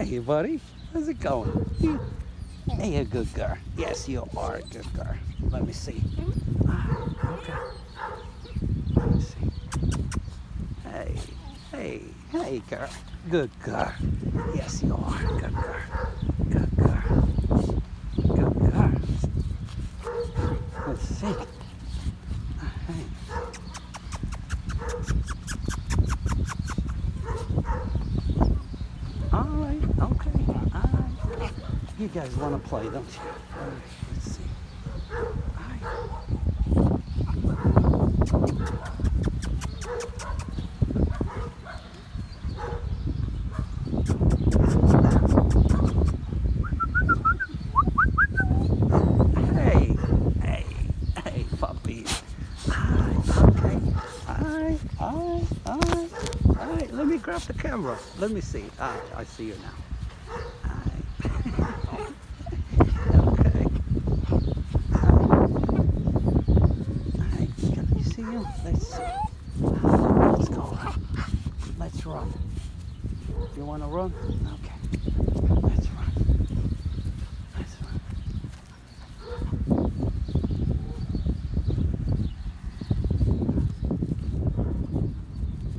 Hey, buddy. How's it going? Hey, a good girl. Yes, you are a good girl. Let me see. Okay. Let me see. Hey, girl. Good girl. Yes, you are. Good girl. Good girl. Good girl. Let's see. Hey. All right. Okay. All right. You guys want to play, don't you? All right. Let's see. All right. Hey, puppies. Okay. All right. Let me grab the camera. Let me see. I see you now. Okay. All right. Can I see you? Let's see. Let's go. Let's run. You want to run? Okay.